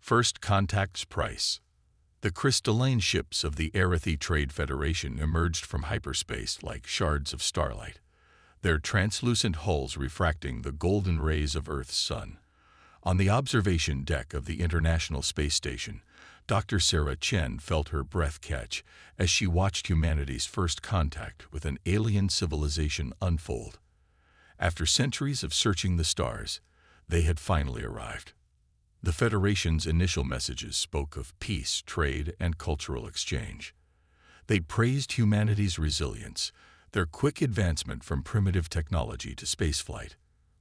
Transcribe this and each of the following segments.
First Contact's price. The crystalline ships of the Arathi Trade Federation emerged from hyperspace like shards of starlight, their translucent hulls refracting the golden rays of Earth's sun. On the observation deck of the International Space Station, Dr. Sarah Chen felt her breath catch as she watched humanity's first contact with an alien civilization unfold. After centuries of searching the stars, they had finally arrived. The Federation's initial messages spoke of peace, trade, and cultural exchange. They praised humanity's resilience, their quick advancement from primitive technology to spaceflight.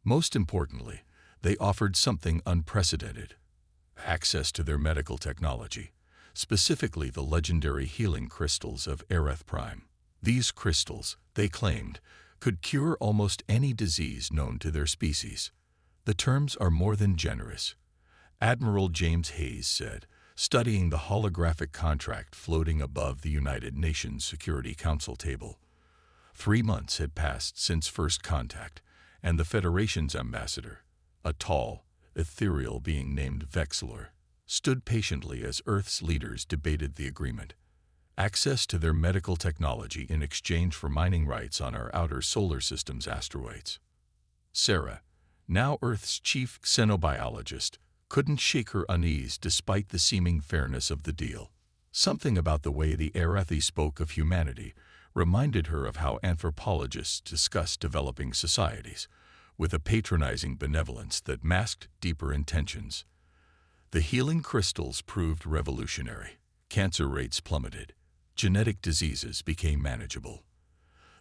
Most importantly, they offered something unprecedented: access to their medical technology, specifically the legendary healing crystals of Aerith Prime. These crystals, they claimed, could cure almost any disease known to their species. The terms are more than generous. Admiral James Hayes said, studying the holographic contract floating above the United Nations Security Council table. 3 months had passed since first contact, and the Federation's ambassador, a tall, ethereal being named Vexilor, stood patiently as Earth's leaders debated the agreement. Access to their medical technology in exchange for mining rights on our outer solar system's asteroids. Sarah, now Earth's chief xenobiologist, couldn't shake her unease despite the seeming fairness of the deal. Something about the way the Arathi spoke of humanity reminded her of how anthropologists discuss developing societies, with a patronizing benevolence that masked deeper intentions. The healing crystals proved revolutionary. Cancer rates plummeted. Genetic diseases became manageable.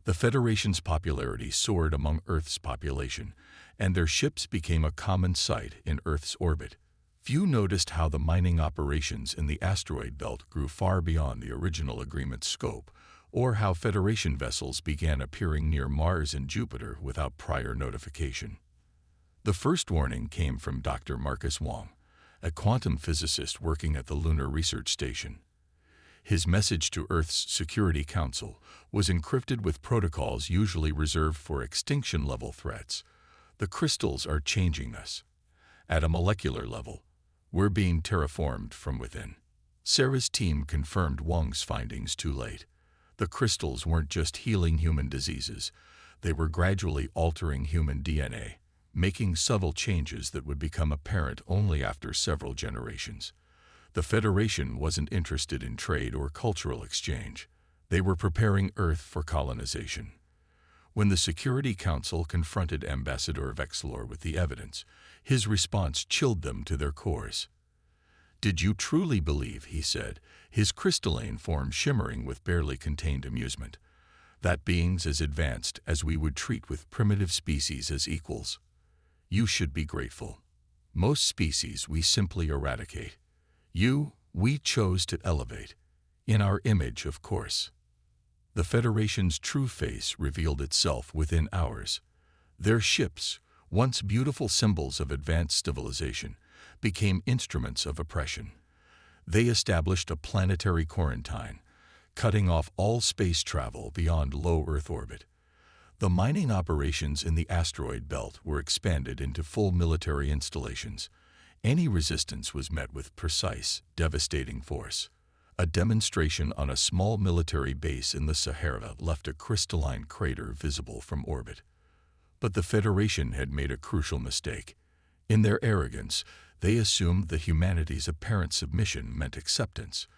The Federation's popularity soared among Earth's population, and their ships became a common sight in Earth's orbit. Few noticed how the mining operations in the asteroid belt grew far beyond the original agreement's scope, or how Federation vessels began appearing near Mars and Jupiter without prior notification. The first warning came from Dr. Marcus Wong, a quantum physicist working at the Lunar Research Station. His message to Earth's Security Council was encrypted with protocols usually reserved for extinction-level threats. The crystals are changing us. At a molecular level, we're being terraformed from within. Sarah's team confirmed Wong's findings too late. The crystals weren't just healing human diseases, they were gradually altering human DNA, making subtle changes that would become apparent only after several generations. The Federation wasn't interested in trade or cultural exchange. They were preparing Earth for colonization. When the Security Council confronted Ambassador Vexilor with the evidence, his response chilled them to their cores. "Did you truly believe," he said, his crystalline form shimmering with barely contained amusement, "that beings as advanced as we would treat with primitive species as equals? You should be grateful. Most species we simply eradicate. You, we chose to elevate. In our image, of course." The Federation's true face revealed itself within hours. Their ships, once beautiful symbols of advanced civilization, became instruments of oppression. They established a planetary quarantine, cutting off all space travel beyond low Earth orbit. The mining operations in the asteroid belt were expanded into full military installations. Any resistance was met with precise, devastating force. A demonstration on a small military base in the Sahara left a crystalline crater visible from orbit. But the Federation had made a crucial mistake. In their arrogance, they assumed that humanity's apparent submission meant acceptance.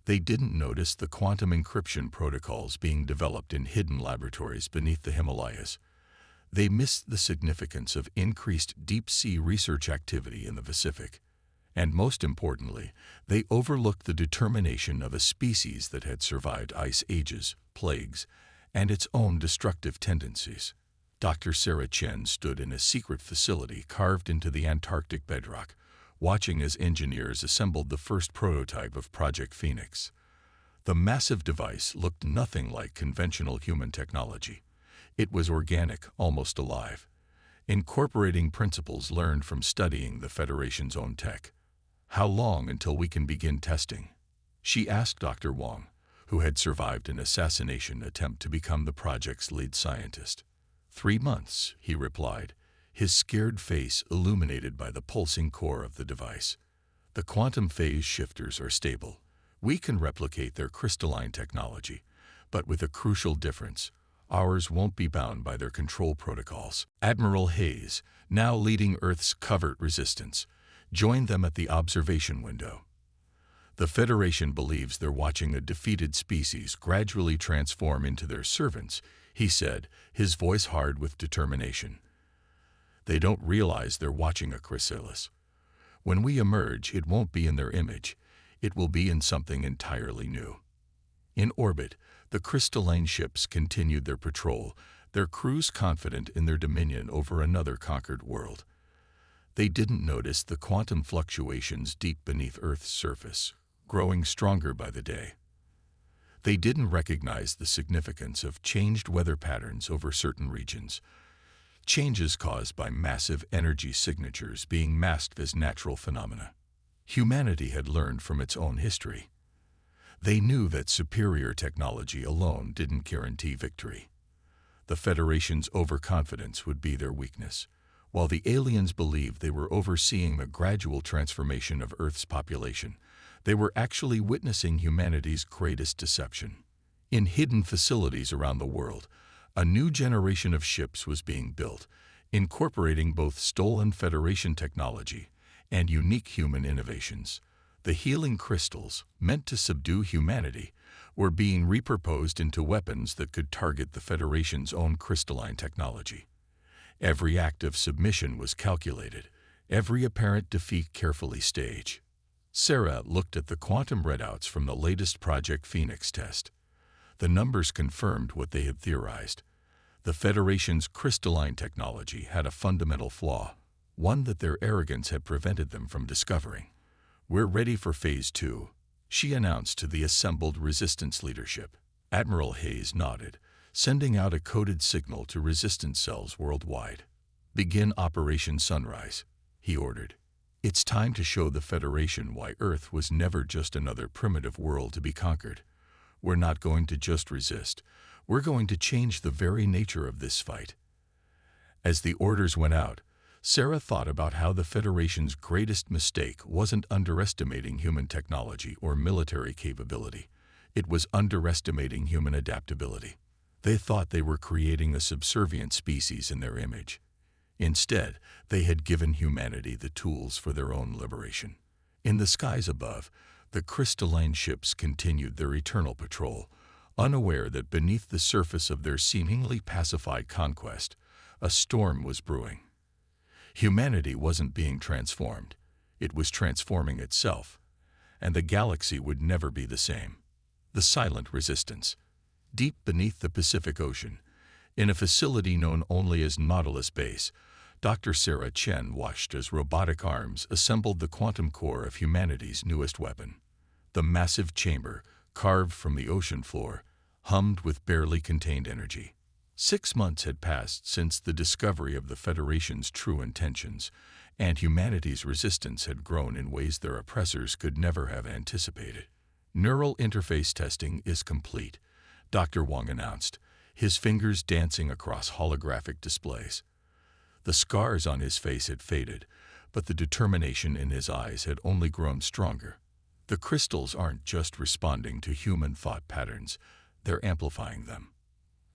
They didn't notice the quantum encryption protocols being developed in hidden laboratories beneath the Himalayas. They missed the significance of increased deep-sea research activity in the Pacific. And most importantly, they overlooked the determination of a species that had survived ice ages, plagues, and its own destructive tendencies. Dr. Sarah Chen stood in a secret facility carved into the Antarctic bedrock, watching as engineers assembled the first prototype of Project Phoenix. The massive device looked nothing like conventional human technology. It was organic, almost alive, incorporating principles learned from studying the Federation's own tech. "How long until we can begin testing?" she asked Dr. Wong, who had survived an assassination attempt to become the project's lead scientist. 3 months, he replied, his scared face illuminated by the pulsing core of the device. The quantum phase shifters are stable. We can replicate their crystalline technology, but with a crucial difference. Ours won't be bound by their control protocols. Admiral Hayes, now leading Earth's covert resistance, joined them at the observation window. The Federation believes they're watching a defeated species gradually transform into their servants, he said, his voice hard with determination. They don't realize they're watching a chrysalis. When we emerge, it won't be in their image. It will be in something entirely new. In orbit, the crystalline ships continued their patrol, their crews confident in their dominion over another conquered world. They didn't notice the quantum fluctuations deep beneath Earth's surface, growing stronger by the day. They didn't recognize the significance of changed weather patterns over certain regions, changes caused by massive energy signatures being masked as natural phenomena. Humanity had learned from its own history. They knew that superior technology alone didn't guarantee victory. The Federation's overconfidence would be their weakness, while the aliens believed they were overseeing the gradual transformation of Earth's population. They were actually witnessing humanity's greatest deception. In hidden facilities around the world, a new generation of ships was being built, incorporating both stolen Federation technology and unique human innovations. The healing crystals, meant to subdue humanity, were being repurposed into weapons that could target the Federation's own crystalline technology. Every act of submission was calculated, every apparent defeat carefully staged. Sarah looked at the quantum readouts from the latest Project Phoenix test. The numbers confirmed what they had theorized. The Federation's crystalline technology had a fundamental flaw, one that their arrogance had prevented them from discovering. "We're ready for Phase 2, she announced to the assembled resistance leadership. Admiral Hayes nodded, sending out a coded signal to resistance cells worldwide. "Begin Operation Sunrise," he ordered. "It's time to show the Federation why Earth was never just another primitive world to be conquered. We're not going to just resist. We're going to change the very nature of this fight." As the orders went out, Sarah thought about how the Federation's greatest mistake wasn't underestimating human technology or military capability. It was underestimating human adaptability. They thought they were creating a subservient species in their image. Instead, they had given humanity the tools for their own liberation. In the skies above, the crystalline ships continued their eternal patrol, unaware that beneath the surface of their seemingly pacified conquest, a storm was brewing. Humanity wasn't being transformed. It was transforming itself, and the galaxy would never be the same. The silent resistance. Deep beneath the Pacific Ocean, in a facility known only as Nautilus Base, Dr. Sarah Chen watched as robotic arms assembled the quantum core of humanity's newest weapon. The massive chamber, carved from the ocean floor, hummed with barely contained energy. 6 months had passed since the discovery of the Federation's true intentions, and humanity's resistance had grown in ways their oppressors could never have anticipated. "Neural interface testing is complete," Dr. Wang announced, his fingers dancing across holographic displays. The scars on his face had faded, but the determination in his eyes had only grown stronger. The crystals aren't just responding to human thought patterns, they're amplifying them.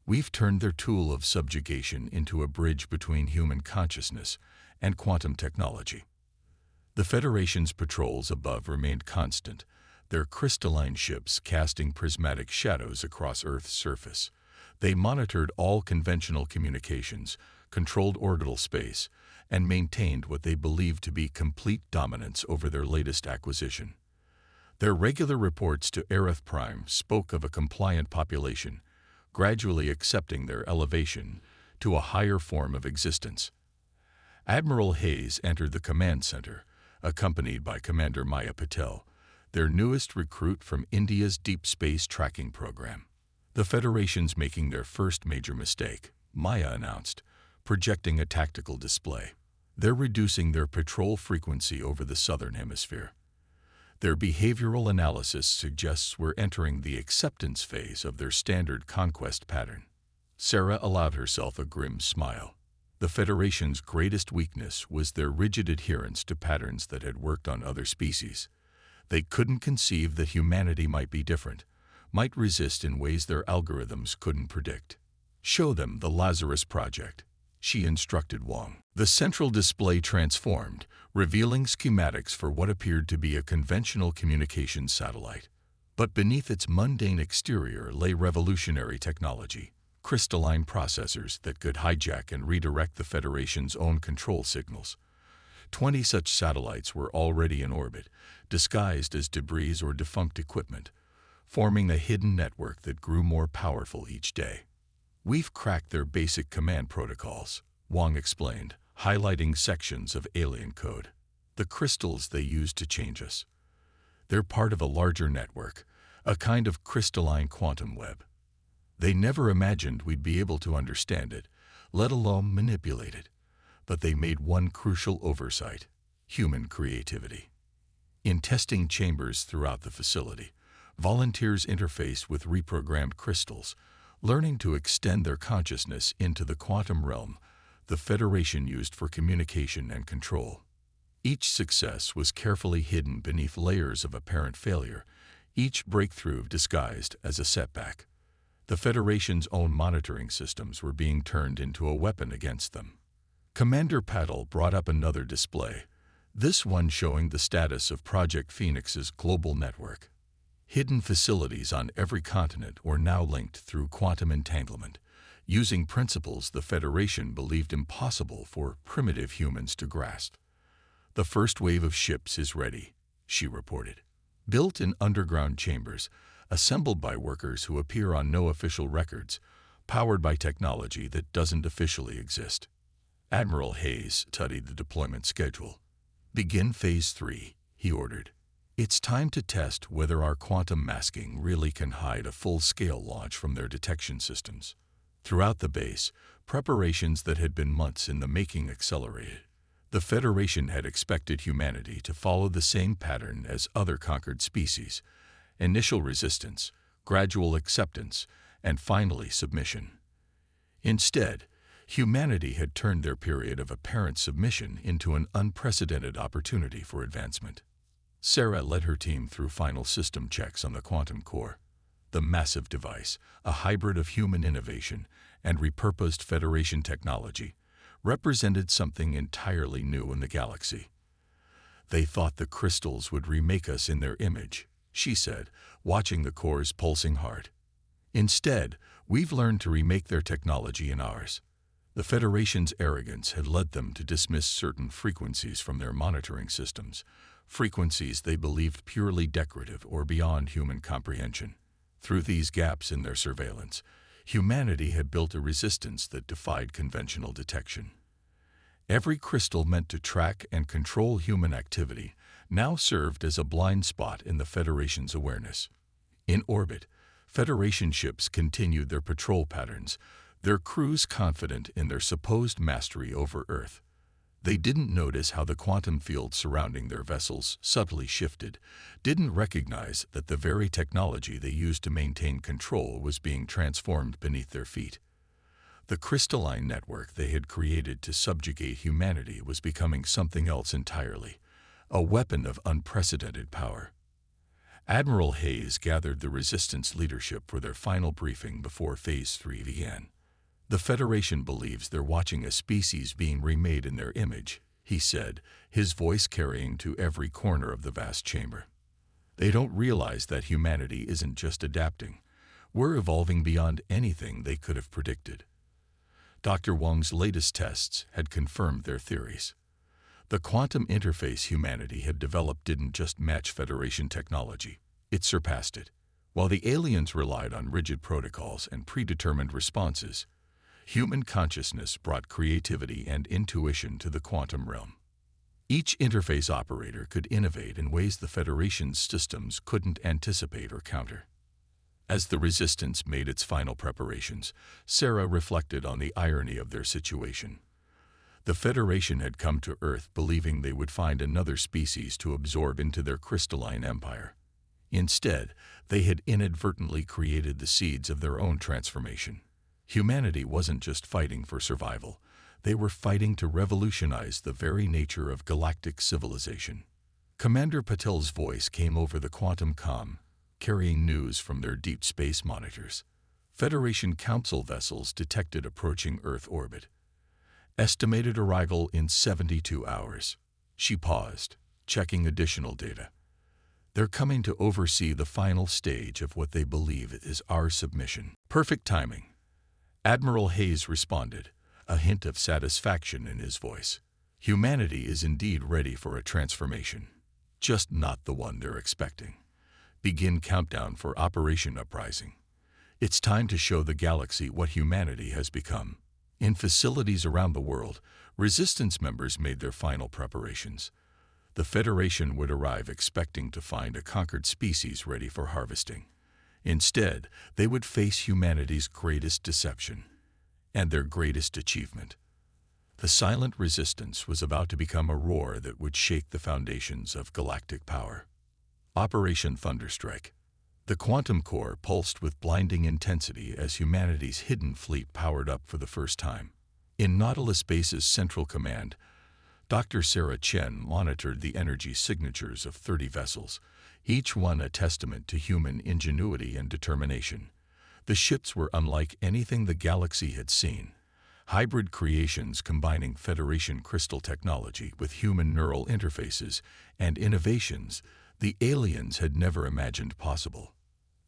We've turned their tool of subjugation into a bridge between human consciousness and quantum technology. The Federation's patrols above remained constant, their crystalline ships casting prismatic shadows across Earth's surface. They monitored all conventional communications, controlled orbital space, and maintained what they believed to be complete dominance over their latest acquisition. Their regular reports to Aerith Prime spoke of a compliant population, gradually accepting their elevation to a higher form of existence. Admiral Hayes entered the command center, accompanied by Commander Maya Patel, their newest recruit from India's deep space tracking program. "The Federation's making their first major mistake," Maya announced, projecting a tactical display. "They're reducing their patrol frequency over the southern hemisphere. Their behavioral analysis suggests we're entering the acceptance phase of their standard conquest pattern." Sarah allowed herself a grim smile. The Federation's greatest weakness was their rigid adherence to patterns that had worked on other species. They couldn't conceive that humanity might be different, might resist in ways their algorithms couldn't predict. "Show them the Lazarus Project," she instructed Wong. The central display transformed, revealing schematics for what appeared to be a conventional communications satellite. But beneath its mundane exterior lay revolutionary technology, crystalline processors that could hijack and redirect the Federation's own control signals. 20 such satellites were already in orbit, disguised as debris or defunct equipment, forming a hidden network that grew more powerful each day. "We've cracked their basic command protocols," Wong explained, highlighting sections of alien code. "The crystals they use to change us. They're part of a larger network, a kind of crystalline quantum web. They never imagined we'd be able to understand it, let alone manipulate it. But they made one crucial oversight: human creativity. In testing chambers throughout the facility, volunteers interface with reprogrammed crystals, learning to extend their consciousness into the quantum realm the Federation used for communication and control. Each success was carefully hidden beneath layers of apparent failure, each breakthrough disguised as a setback. The Federation's own monitoring systems were being turned into a weapon against them. Commander Paddle brought up another display, this one showing the status of Project Phoenix's global network. Hidden facilities on every continent were now linked through quantum entanglement, using principles the Federation believed impossible for primitive humans to grasp. "The first wave of ships is ready," she reported. "Built in underground chambers, assembled by workers who appear on no official records, powered by technology that doesn't officially exist." Admiral Hayes studied the deployment schedule. "Begin Phase 3, he ordered. "It's time to test whether our quantum masking really can hide a full-scale launch from their detection systems." Throughout the base, preparations that had been months in the making accelerated. The Federation had expected humanity to follow the same pattern as other conquered species: initial resistance, gradual acceptance, and finally submission. Instead, humanity had turned their period of apparent submission into an unprecedented opportunity for advancement. Sarah led her team through final system checks on the quantum core. The massive device, a hybrid of human innovation and repurposed Federation technology, represented something entirely new in the galaxy. "They thought the crystals would remake us in their image," she said, watching the core's pulsing heart. "Instead, we've learned to remake their technology in ours." The Federation's arrogance had led them to dismiss certain frequencies from their monitoring systems, frequencies they believed purely decorative or beyond human comprehension. Through these gaps in their surveillance, humanity had built a resistance that defied conventional detection. Every crystal meant to track and control human activity now served as a blind spot in the Federation's awareness. In orbit, Federation ships continued their patrol patterns, their crews confident in their supposed mastery over Earth. They didn't notice how the quantum field surrounding their vessels subtly shifted, didn't recognize that the very technology they used to maintain control was being transformed beneath their feet. The crystalline network they had created to subjugate humanity was becoming something else entirely, a weapon of unprecedented power. Admiral Hayes gathered the Resistance leadership for their final briefing before Phase 3 began. "The Federation believes they're watching a species being remade in their image," he said, his voice carrying to every corner of the vast chamber. "They don't realize that humanity isn't just adapting. We're evolving beyond anything they could have predicted." Dr. Wong's latest tests had confirmed their theories. The quantum interface humanity had developed didn't just match Federation technology, it surpassed it. While the aliens relied on rigid protocols and predetermined responses, human consciousness brought creativity and intuition to the quantum realm. Each interface operator could innovate in ways the Federation's systems couldn't anticipate or counter. As the Resistance made its final preparations, Sarah reflected on the irony of their situation. The Federation had come to Earth believing they would find another species to absorb into their crystalline empire. Instead, they had inadvertently created the seeds of their own transformation. Humanity wasn't just fighting for survival. They were fighting to revolutionize the very nature of galactic civilization. Commander Patel's voice came over the quantum comm, carrying news from their deep space monitors. Federation Council vessels detected approaching Earth orbit. Estimated arrival in 72 hours. She paused, checking additional data. They're coming to oversee the final stage of what they believe is our submission. Perfect timing. Admiral Hayes responded, a hint of satisfaction in his voice. Humanity is indeed ready for a transformation. Just not the one they're expecting. Begin countdown for Operation Uprising. It's time to show the galaxy what humanity has become. In facilities around the world, Resistance members made their final preparations. The Federation would arrive expecting to find a conquered species ready for harvesting. Instead, they would face humanity's greatest deception and their greatest achievement. The silent resistance was about to become a roar that would shake the foundations of galactic power. Operation Thunderstrike. The quantum core pulsed with blinding intensity as humanity's hidden fleet powered up for the first time. In Nautilus Base's Central Command, Dr. Sarah Chen monitored the energy signatures of 30 vessels, each one a testament to human ingenuity and determination. The ships were unlike anything the galaxy had seen. Hybrid creations combining Federation crystal technology with human neural interfaces and innovations the aliens had never imagined possible.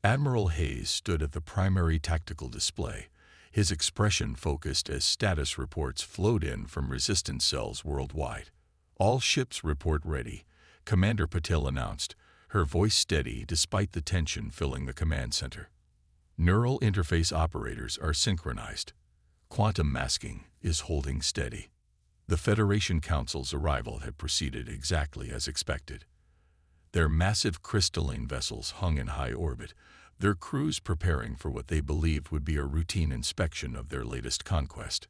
Admiral Hayes stood at the primary tactical display, his expression focused as status reports flowed in from resistance cells worldwide. All ships report ready, Commander Patel announced, her voice steady despite the tension filling the command center. Neural interface operators are synchronized. Quantum masking is holding steady. The Federation Council's arrival had proceeded exactly as expected. Their massive crystalline vessels hung in high orbit, their crews preparing for what they believed would be a routine inspection of their latest conquest.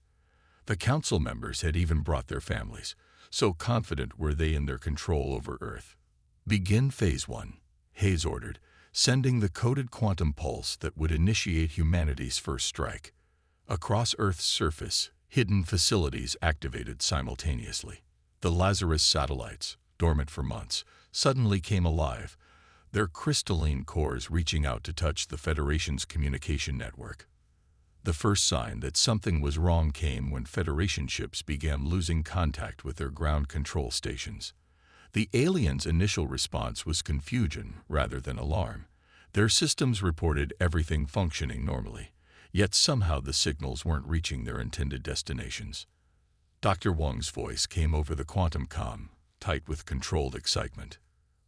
The council members had even brought their families, so confident were they in their control over Earth. Begin Phase 1, Hayes ordered, sending the coded quantum pulse that would initiate humanity's first strike. Across Earth's surface, hidden facilities activated simultaneously. The Lazarus satellites, dormant for months, suddenly came alive, their crystalline cores reaching out to touch the Federation's communication network. The first sign that something was wrong came when Federation ships began losing contact with their ground control stations. The aliens' initial response was confusion rather than alarm. Their systems reported everything functioning normally, yet somehow the signals weren't reaching their intended destinations. Dr. Wang's voice came over the quantum comm, tight with controlled excitement.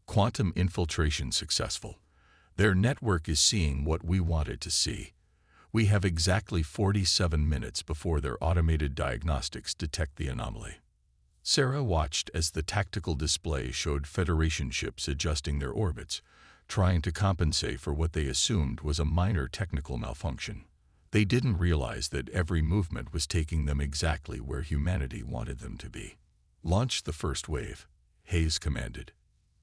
Quantum infiltration successful. Their network is seeing what we wanted to see. We have exactly 47 minutes before their automated diagnostics detect the anomaly. Sarah watched as the tactical display showed Federation ships adjusting their orbits, trying to compensate for what they assumed was a minor technical malfunction. They didn't realize that every movement was taking them exactly where humanity wanted them to be. Launch the first wave, Hayes commanded.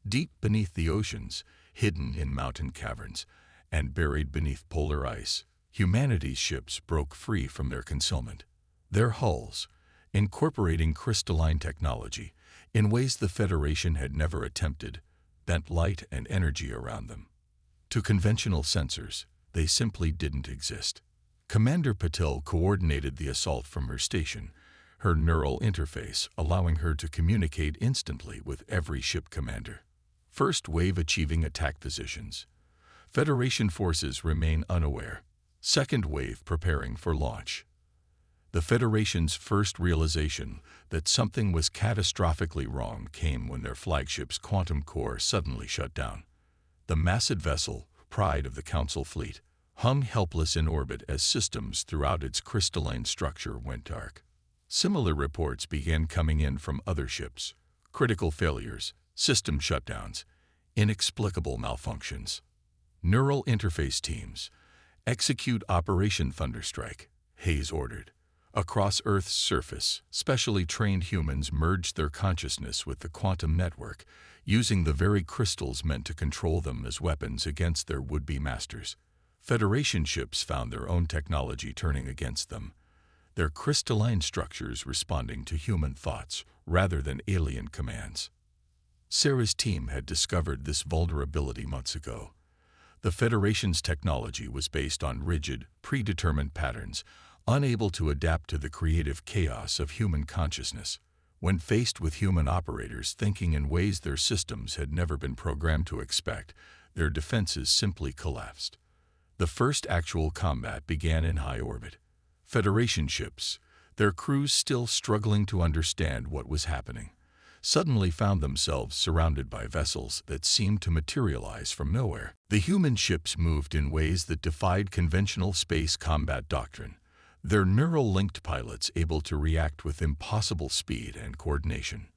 Deep beneath the oceans, hidden in mountain caverns, and buried beneath polar ice, humanity's ships broke free from their concealment. Their hulls, incorporating crystalline technology in ways the Federation had never attempted, bent light and energy around them. To conventional sensors, they simply didn't exist. Commander Patel coordinated the assault from her station, her neural interface allowing her to communicate instantly with every ship commander. First wave achieving attack positions. Federation forces remain unaware. Second wave preparing for launch. The Federation's first realization that something was catastrophically wrong came when their flagship's quantum core suddenly shut down. The massive vessel, pride of the Council fleet, hung helpless in orbit as systems throughout its crystalline structure went dark. Similar reports began coming in from other ships. Critical failures, system shutdowns, inexplicable malfunctions. Neural interface teams, execute Operation Thunderstrike, Hayes ordered. Across Earth's surface, specially trained humans merged their consciousness with the quantum network, using the very crystals meant to control them as weapons against their would-be masters. Federation ships found their own technology turning against them. their crystalline structures responding to human thoughts rather than alien commands. Sarah's team had discovered this vulnerability months ago. The Federation's technology was based on rigid, predetermined patterns, unable to adapt to the creative chaos of human consciousness. When faced with human operators thinking in ways their systems had never been programmed to expect, their defenses simply collapsed. The first actual combat began in high orbit. Federation ships, their crews still struggling to understand what was happening, suddenly found themselves surrounded by vessels that seemed to materialize from nowhere. The human ships moved in ways that defied conventional space combat doctrine, their neural-linked pilots able to react with impossible speed and coordination.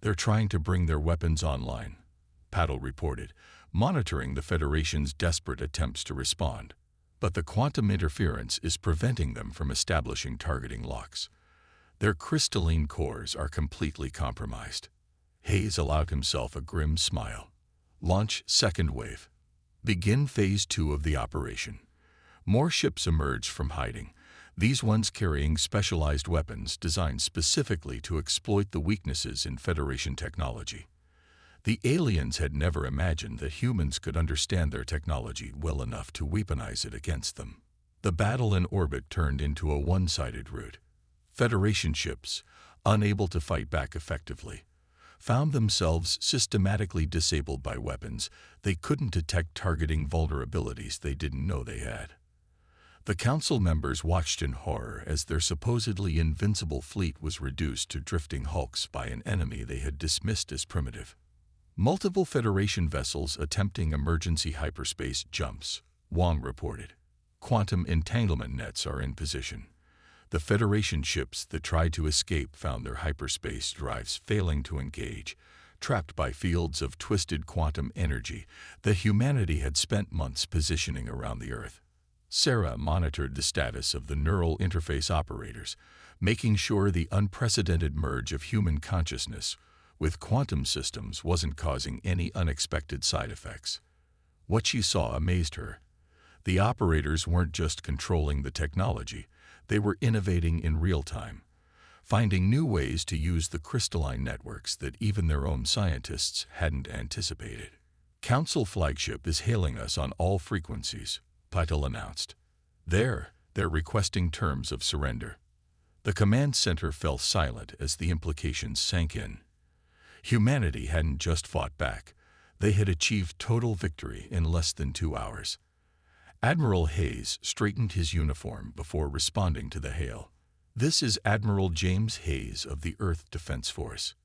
"They're trying to bring their weapons online," Paddle reported, monitoring the Federation's desperate attempts to respond. But the quantum interference is preventing them from establishing targeting locks. Their crystalline cores are completely compromised. Hayes allowed himself a grim smile. "Launch second wave. Begin phase 2 of the operation." More ships emerged from hiding, these ones carrying specialized weapons designed specifically to exploit the weaknesses in Federation technology. The aliens had never imagined that humans could understand their technology well enough to weaponize it against them. The battle in orbit turned into a one-sided rout. Federation ships, unable to fight back effectively, found themselves systematically disabled by weapons they couldn't detect, targeting vulnerabilities they didn't know they had. The Council members watched in horror as their supposedly invincible fleet was reduced to drifting hulks by an enemy they had dismissed as primitive. Multiple Federation vessels attempting emergency hyperspace jumps, Wong reported. Quantum entanglement nets are in position. The Federation ships that tried to escape found their hyperspace drives failing to engage, trapped by fields of twisted quantum energy that humanity had spent months positioning around the Earth. Sarah monitored the status of the neural interface operators, making sure the unprecedented merge of human consciousness with quantum systems wasn't causing any unexpected side effects. What she saw amazed her. The operators weren't just controlling the technology, they were innovating in real time, finding new ways to use the crystalline networks that even their own scientists hadn't anticipated. "Council flagship is hailing us on all frequencies," Patel announced. They're requesting terms of surrender." The command center fell silent as the implications sank in. Humanity hadn't just fought back, they had achieved total victory in less than 2 hours. Admiral Hayes straightened his uniform before responding to the hail. "This is Admiral James Hayes of the Earth Defense Force.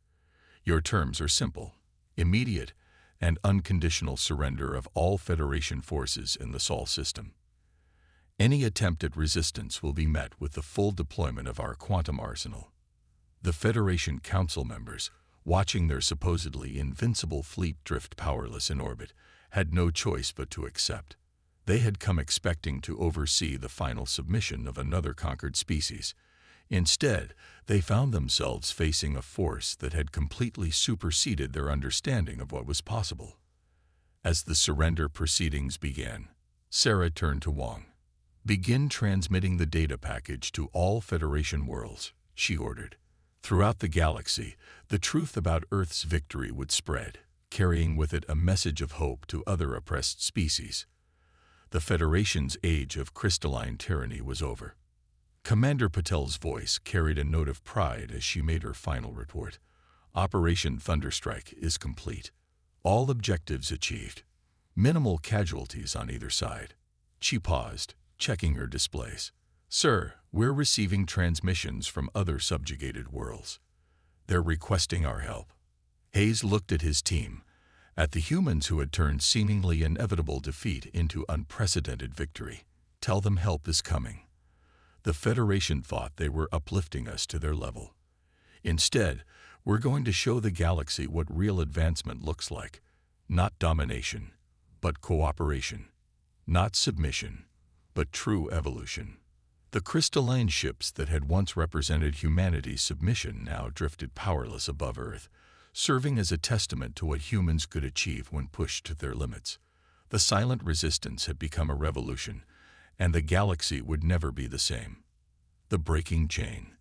Your terms are simple: immediate and unconditional surrender of all Federation forces in the Sol system. Any attempt at resistance will be met with the full deployment of our quantum arsenal." The Federation Council members, watching their supposedly invincible fleet drift powerless in orbit, had no choice but to accept. They had come expecting to oversee the final submission of another conquered species. Instead, they found themselves facing a force that had completely superseded their understanding of what was possible. As the surrender proceedings began, Sarah turned to Wong. "Begin transmitting the data package to all Federation worlds," she ordered. Throughout the galaxy, the truth about Earth's victory would spread, carrying with it a message of hope to other oppressed species. The Federation's age of crystalline tyranny was over. Commander Patel's voice carried a note of pride as she made her final report. "Operation Thunderstrike is complete. All objectives achieved. Minimal casualties on either side." She paused, checking her displays. "Sir, we're receiving transmissions from other subjugated worlds. They're requesting our help." Hayes looked at his team, at the humans who had turned seemingly inevitable defeat into unprecedented victory. "Tell them help is coming." The Federation thought they were uplifting us to their level. Instead, we're going to show the galaxy what real advancement looks like. Not domination, but cooperation. Not submission, but true evolution. The crystalline ships that had once represented humanity's submission now drifted powerless above Earth, serving as a testament to what humans could achieve when pushed to their limits. The silent resistance had become a revolution, and the galaxy would never be the same. The breaking chain.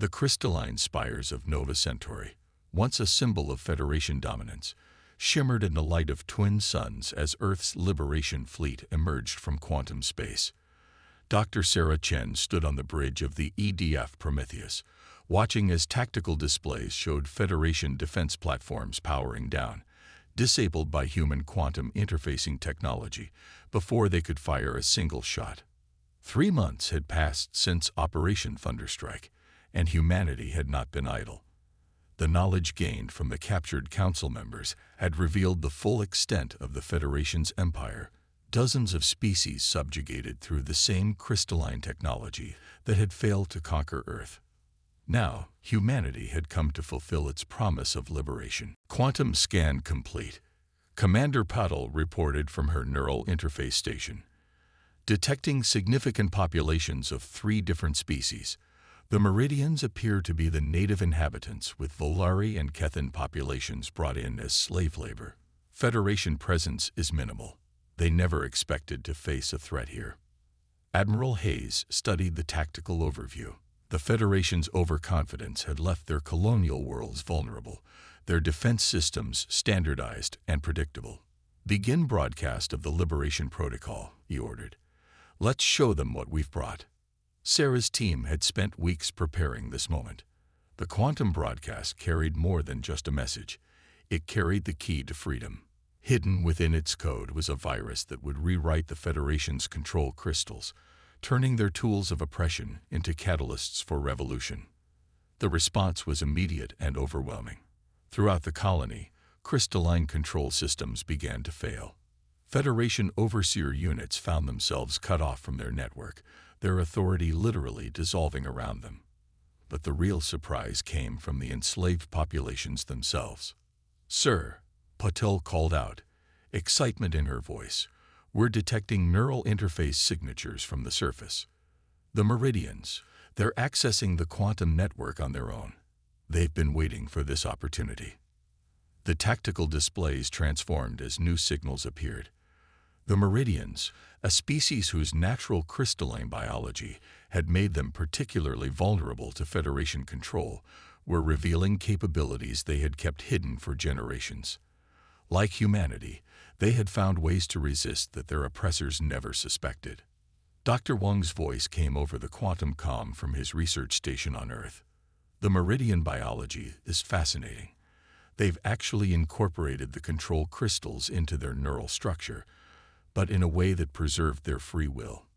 The crystalline spires of Nova Centauri, once a symbol of Federation dominance, shimmered in the light of twin suns as Earth's liberation fleet emerged from quantum space. Dr. Sarah Chen stood on the bridge of the EDF Prometheus, watching as tactical displays showed Federation defense platforms powering down, disabled by human quantum interfacing technology before they could fire a single shot. 3 months had passed since Operation Thunderstrike, and humanity had not been idle. The knowledge gained from the captured council members had revealed the full extent of the Federation's empire, dozens of species subjugated through the same crystalline technology that had failed to conquer Earth. Now, humanity had come to fulfill its promise of liberation. Quantum scan complete. Commander Puddle reported from her neural interface station. Detecting significant populations of 3 different species, the Meridians appear to be the native inhabitants, with Valora and Kethan populations brought in as slave labor. Federation presence is minimal. They never expected to face a threat here. Admiral Hayes studied the tactical overview. The Federation's overconfidence had left their colonial worlds vulnerable, their defense systems standardized and predictable. "Begin broadcast of the Liberation Protocol," he ordered. "Let's show them what we've brought." Sarah's team had spent weeks preparing this moment. The quantum broadcast carried more than just a message. It carried the key to freedom. Hidden within its code was a virus that would rewrite the Federation's control crystals, turning their tools of oppression into catalysts for revolution. The response was immediate and overwhelming. Throughout the colony, crystalline control systems began to fail. Federation overseer units found themselves cut off from their network, their authority literally dissolving around them. But the real surprise came from the enslaved populations themselves. "Sir," Patel called out, excitement in her voice, "we're detecting neural interface signatures from the surface. The Meridians, they're accessing the quantum network on their own. They've been waiting for this opportunity." The tactical displays transformed as new signals appeared. The Meridians, a species whose natural crystalline biology had made them particularly vulnerable to Federation control, were revealing capabilities they had kept hidden for generations. Like humanity, they had found ways to resist that their oppressors never suspected. Dr. Wang's voice came over the quantum comm from his research station on Earth. "The Meridian biology is fascinating. They've actually incorporated the control crystals into their neural structure, but in a way that preserved their free will.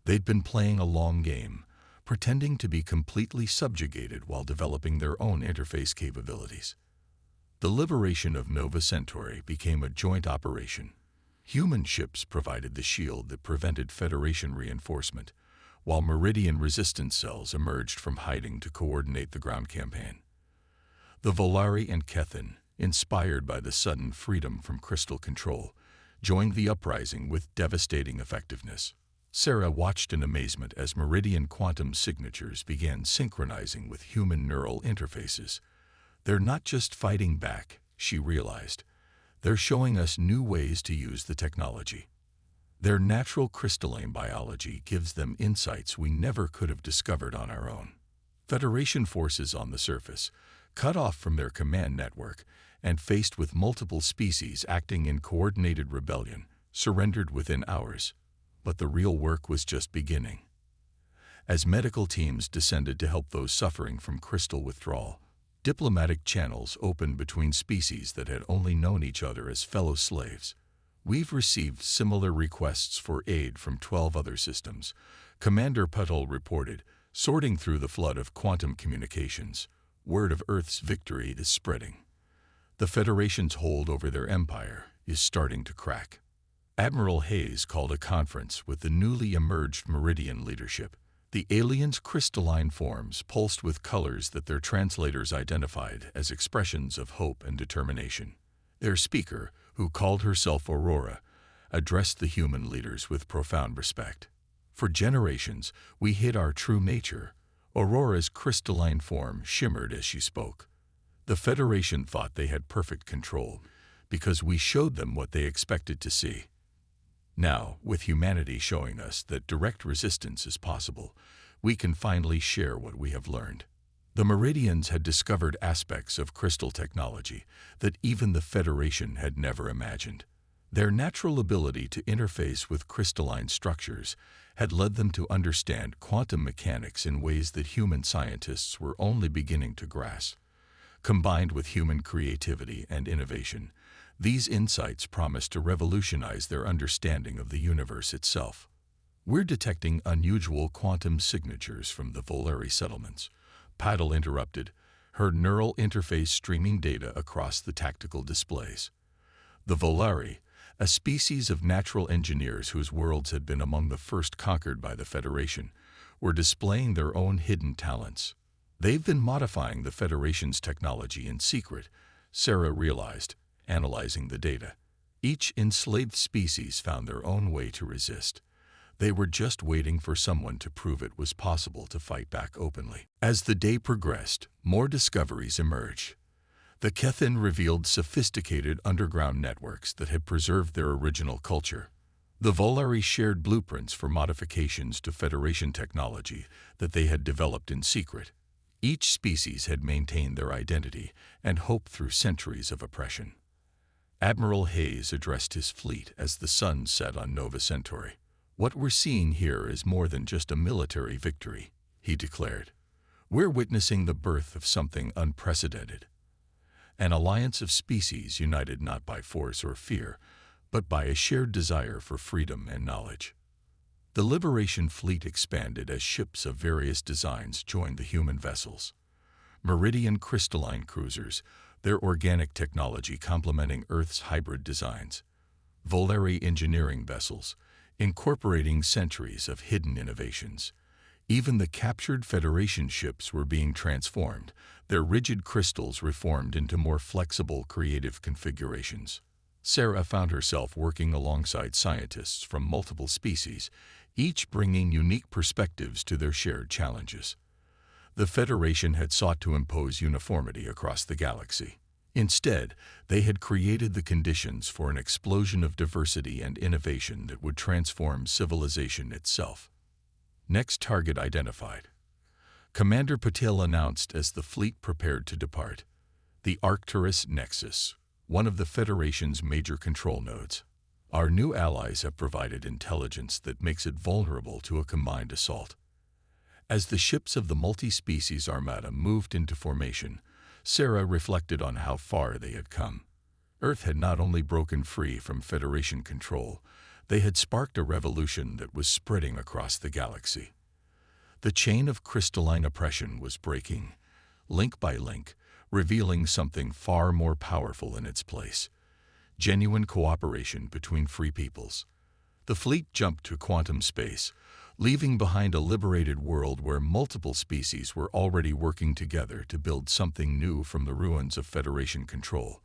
They'd been playing a long game, pretending to be completely subjugated while developing their own interface capabilities." The liberation of Nova Centauri became a joint operation. Human ships provided the shield that prevented Federation reinforcement, while Meridian resistance cells emerged from hiding to coordinate the ground campaign. The Valora and Kethan, inspired by the sudden freedom from crystal control, joined the uprising with devastating effectiveness. Sarah watched in amazement as Meridian quantum signatures began synchronizing with human neural interfaces. "They're not just fighting back," she realized. "They're showing us new ways to use the technology. Their natural crystalline biology gives them insights we never could have discovered on our own." Federation forces on the surface, cut off from their command network and faced with multiple species acting in coordinated rebellion, surrendered within hours. But the real work was just beginning. As medical teams descended to help those suffering from crystal withdrawal, diplomatic channels opened between species that had only known each other as fellow slaves. "We've received similar requests for aid from 12 other systems," Commander Puddle reported, sorting through the flood of quantum communications. "Word of Earth's victory is spreading. The Federation's hold over their empire is starting to crack." Admiral Hayes called a conference with the newly emerged Meridian leadership. The aliens' crystalline forms pulsed with colors that their translators identified as expressions of hope and determination. Their speaker, who called herself Aurora, addressed the human leaders with profound respect. "For generations, we hid our true nature." Aurora's crystalline form shimmered as she spoke. "The Federation thought they had perfect control because we showed them what they expected to see. Now, with humanity showing us that direct resistance is possible, we can finally share what we have learned. The Meridians had discovered aspects of crystal technology that even the Federation had never imagined. Their natural ability to interface with crystalline structures had led them to understand quantum mechanics in ways that human scientists were only beginning to grasp. Combined with human creativity and innovation, these insights promised to revolutionize their understanding of the universe itself. "We're detecting unusual quantum signatures from the Valora settlements," Paddle interrupted, her neural interface streaming data across the tactical displays. The Valora, a species of natural engineers whose worlds had been among the first conquered by the Federation, were displaying their own hidden talents. "They've been modifying the Federation's technology in secret," Sarah realized, analyzing the data. Each enslaved species found their own way to resist. They were just waiting for someone to prove it was possible to fight back openly. As the day progressed, more discoveries emerged. The Kethin revealed sophisticated underground networks that had preserved their original culture. The Valora shared blueprints for modifications to Federation technology that they had developed in secret. Each species had maintained their identity and hope through centuries of oppression. Admiral Hayes addressed his fleet as the sun set on Nova Centauri. "What we're seeing here is more than just a military victory," he declared. "We're witnessing the birth of something unprecedented. An alliance of species united not by force or fear, but by a shared desire for freedom and knowledge." The Liberation Fleet expanded as ships of various designs joined the human vessels. Meridian crystalline cruisers, their organic technology complementing Earth's hybrid designs. Valora engineering vessels, incorporating centuries of hidden innovations. Even the captured Federation ships were being transformed, their rigid crystals reformed into more flexible, creative configurations. Sarah found herself working alongside scientists from multiple species, each bringing unique perspectives to their shared challenges. The Federation had sought to impose uniformity across the galaxy. Instead, they had created the conditions for an explosion of diversity and innovation that would transform civilization itself. Next target identified. Commander Patel announced as the fleet prepared to depart. The Arcturus Nexus, one of the Federation's major control nodes. "Our new allies have provided intelligence that makes it vulnerable to a combined assault." As the ships of the multi-species armada moved into formation, Sarah reflected on how far they had come. Earth had not only broken free from Federation control, they had sparked a revolution that was spreading across the galaxy. The chain of crystalline oppression was breaking, link by link, revealing something far more powerful in its place: genuine cooperation between free peoples. The fleet jumped to quantum space, leaving behind a liberated world where multiple species were already working together to build something new from the ruins of Federation control.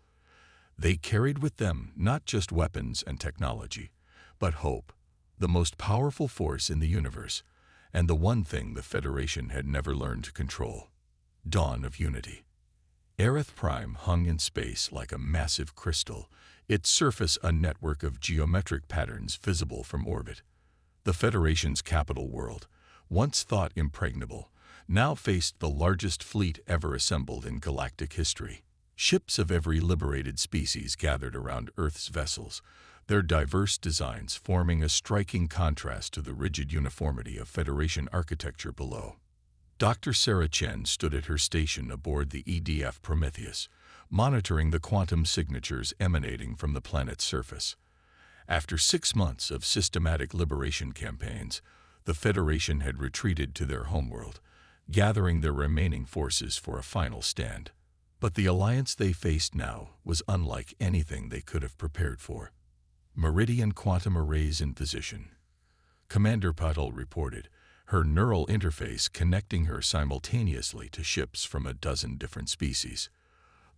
They carried with them not just weapons and technology, but hope, the most powerful force in the universe, and the one thing the Federation had never learned to control: dawn of unity. Aerith Prime hung in space like a massive crystal, its surface a network of geometric patterns visible from orbit. The Federation's capital world, once thought impregnable, now faced the largest fleet ever assembled in galactic history. Ships of every liberated species gathered around Earth's vessels, their diverse designs forming a striking contrast to the rigid uniformity of Federation architecture below. Dr. Sarah Chen stood at her station aboard the EDF Prometheus, monitoring the quantum signatures emanating from the planet's surface. After 6 months of systematic liberation campaigns, the Federation had retreated to their homeworld, gathering their remaining forces for a final stand. But the alliance they faced now was unlike anything they could have prepared for. Meridian quantum arrays in position. Commander Patel reported, her neural interface connecting her simultaneously to ships from a dozen different species.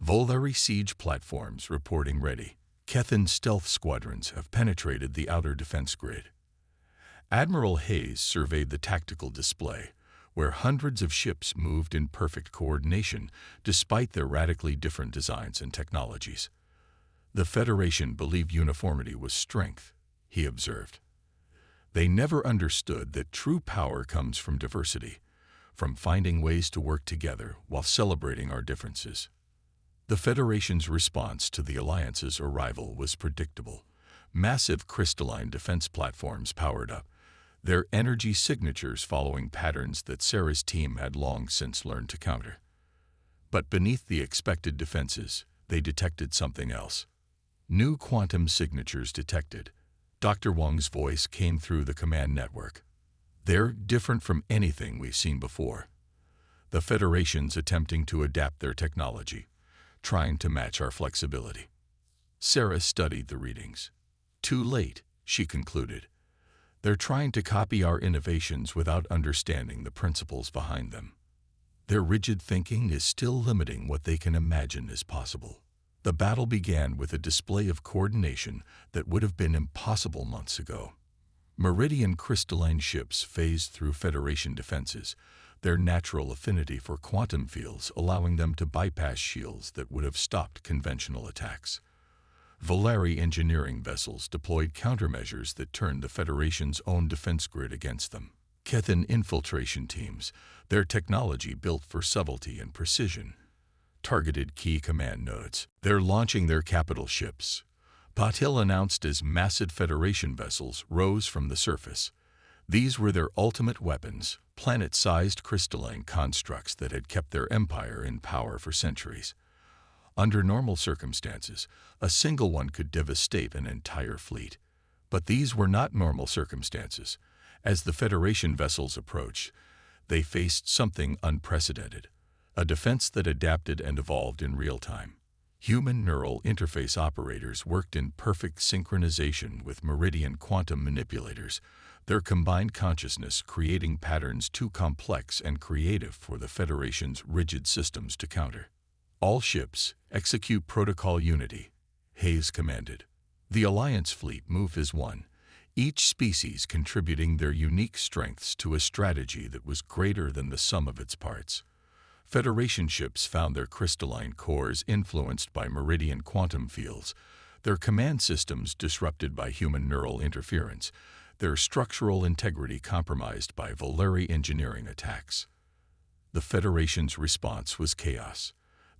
Valora siege platforms reporting ready. Kethin stealth squadrons have penetrated the outer defense grid. Admiral Hayes surveyed the tactical display, where hundreds of ships moved in perfect coordination despite their radically different designs and technologies. The Federation believed uniformity was strength, he observed. They never understood that true power comes from diversity, from finding ways to work together while celebrating our differences. The Federation's response to the Alliance's arrival was predictable. Massive crystalline defense platforms powered up, their energy signatures following patterns that Sarah's team had long since learned to counter. But beneath the expected defenses, they detected something else. New quantum signatures detected. Dr. Wang's voice came through the command network. They're different from anything we've seen before. The Federation's attempting to adapt their technology, trying to match our flexibility. Sarah studied the readings. Too late, she concluded. They're trying to copy our innovations without understanding the principles behind them. Their rigid thinking is still limiting what they can imagine is possible. The battle began with a display of coordination that would have been impossible months ago. Meridian crystalline ships phased through Federation defenses, their natural affinity for quantum fields allowing them to bypass shields that would have stopped conventional attacks. Valora engineering vessels deployed countermeasures that turned the Federation's own defense grid against them. Kethan infiltration teams, their technology built for subtlety and precision, targeted key command nodes. They're launching their capital ships. Patil announced as massive Federation vessels rose from the surface. These were their ultimate weapons, planet-sized crystalline constructs that had kept their empire in power for centuries. Under normal circumstances, a single one could devastate an entire fleet. But these were not normal circumstances. As the Federation vessels approached, they faced something unprecedented, a defense that adapted and evolved in real time. Human neural interface operators worked in perfect synchronization with Meridian quantum manipulators, their combined consciousness creating patterns too complex and creative for the Federation's rigid systems to counter. All ships, execute Protocol Unity, Hayes commanded. The Alliance fleet moved as one, each species contributing their unique strengths to a strategy that was greater than the sum of its parts. Federation ships found their crystalline cores influenced by Meridian quantum fields, their command systems disrupted by human neural interference, their structural integrity compromised by Valora engineering attacks. The Federation's response was chaos.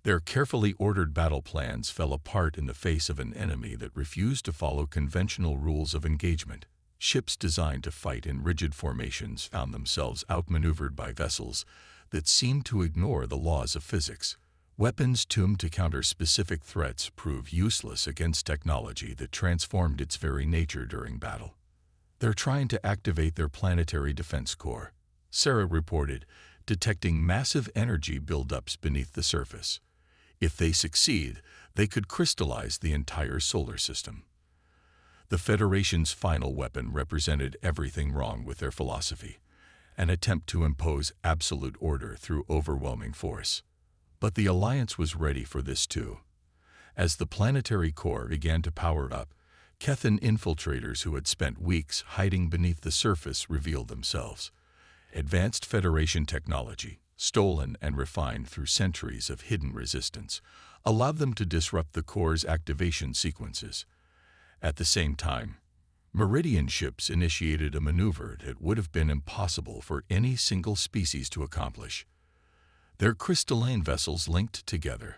Their carefully ordered battle plans fell apart in the face of an enemy that refused to follow conventional rules of engagement. Ships designed to fight in rigid formations found themselves outmaneuvered by vessels that seemed to ignore the laws of physics. Weapons tuned to counter specific threats proved useless against technology that transformed its very nature during battle. They're trying to activate their planetary defense core, Sarah reported, detecting massive energy buildups beneath the surface. If they succeed, they could crystallize the entire solar system. The Federation's final weapon represented everything wrong with their philosophy, an attempt to impose absolute order through overwhelming force. But the Alliance was ready for this too. As the planetary core began to power up, Kethan infiltrators who had spent weeks hiding beneath the surface revealed themselves. Advanced Federation technology, stolen and refined through centuries of hidden resistance, allowed them to disrupt the core's activation sequences. At the same time, Meridian ships initiated a maneuver that would have been impossible for any single species to accomplish. Their crystalline vessels linked together,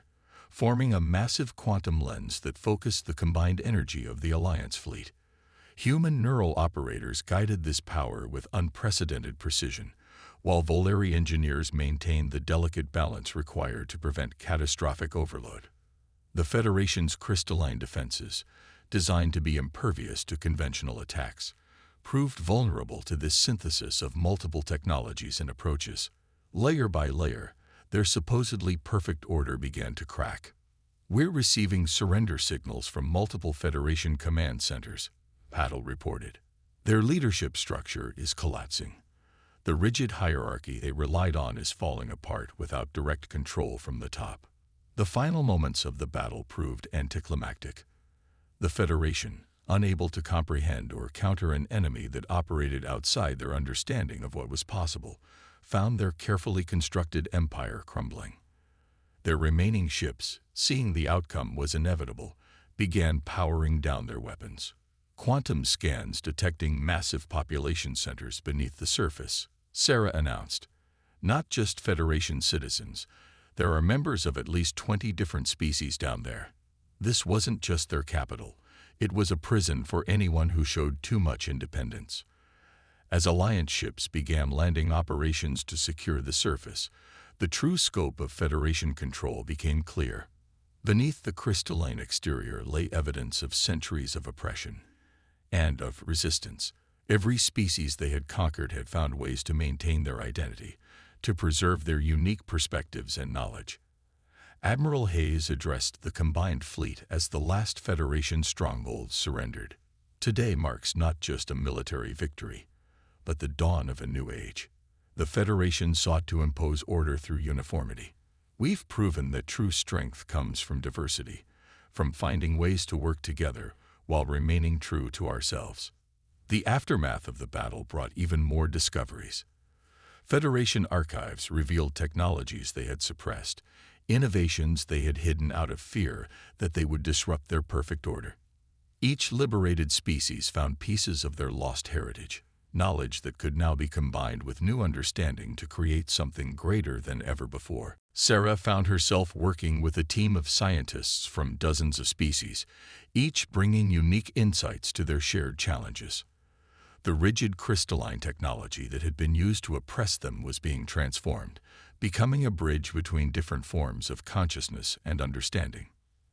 forming a massive quantum lens that focused the combined energy of the Alliance fleet. Human neural operators guided this power with unprecedented precision, while Valora engineers maintained the delicate balance required to prevent catastrophic overload. The Federation's crystalline defenses, designed to be impervious to conventional attacks, proved vulnerable to this synthesis of multiple technologies and approaches. Layer by layer, their supposedly perfect order began to crack. "We're receiving surrender signals from multiple Federation command centers," Patil reported. "Their leadership structure is collapsing. The rigid hierarchy they relied on is falling apart without direct control from the top." The final moments of the battle proved anticlimactic. The Federation, unable to comprehend or counter an enemy that operated outside their understanding of what was possible, found their carefully constructed empire crumbling. Their remaining ships, seeing the outcome was inevitable, began powering down their weapons. quantum scans detecting massive population centers beneath the surface, Sarah announced. Not just Federation citizens. There are members of at least 20 different species down there. This wasn't just their capital. It was a prison for anyone who showed too much independence. As Alliance ships began landing operations to secure the surface, the true scope of Federation control became clear. Beneath the crystalline exterior lay evidence of centuries of oppression and of resistance. Every species they had conquered had found ways to maintain their identity, to preserve their unique perspectives and knowledge. Admiral Hayes addressed the combined fleet as the last Federation stronghold surrendered. Today marks not just a military victory, but the dawn of a new age. The Federation sought to impose order through uniformity. We've proven that true strength comes from diversity, from finding ways to work together while remaining true to ourselves. The aftermath of the battle brought even more discoveries. Federation archives revealed technologies they had suppressed, innovations they had hidden out of fear that they would disrupt their perfect order. Each liberated species found pieces of their lost heritage, knowledge that could now be combined with new understanding to create something greater than ever before. Sarah found herself working with a team of scientists from dozens of species, each bringing unique insights to their shared challenges. The rigid crystalline technology that had been used to oppress them was being transformed, becoming a bridge between different forms of consciousness and understanding.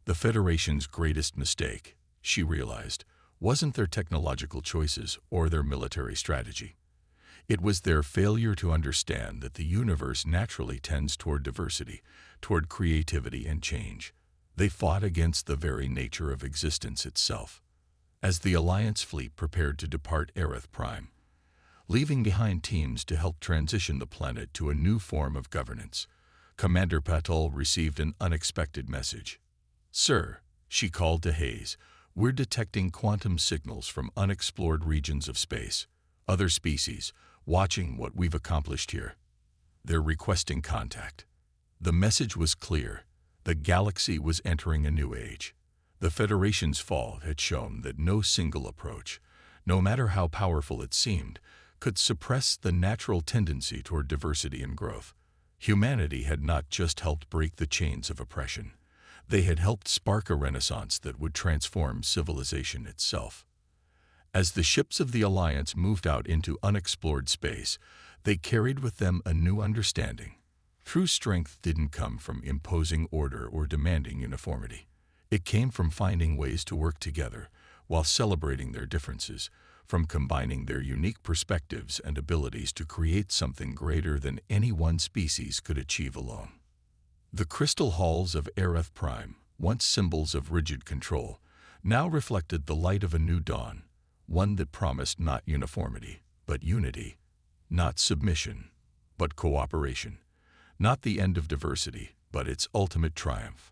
The Federation's greatest mistake, she realized, wasn't their technological choices or their military strategy. It was their failure to understand that the universe naturally tends toward diversity, toward creativity and change. They fought against the very nature of existence itself. As the Alliance fleet prepared to depart Aerith Prime, leaving behind teams to help transition the planet to a new form of governance, Commander Patel received an unexpected message. "Sir," she called to Hayes, "we're detecting quantum signals from unexplored regions of space. Other species, watching what we've accomplished here. They're requesting contact." The message was clear. The galaxy was entering a new age. The Federation's fall had shown that no single approach, no matter how powerful it seemed, could suppress the natural tendency toward diversity and growth. Humanity had not just helped break the chains of oppression. They had helped spark a renaissance that would transform civilization itself. As the ships of the Alliance moved out into unexplored space, they carried with them a new understanding. True strength didn't come from imposing order or demanding uniformity. It came from finding ways to work together while celebrating their differences, from combining their unique perspectives and abilities to create something greater than any one species could achieve alone. The crystal halls of Aerith Prime, once symbols of rigid control, now reflected the light of a new dawn, one that promised not uniformity, but unity, not submission, but cooperation, not the end of diversity, but its ultimate triumph.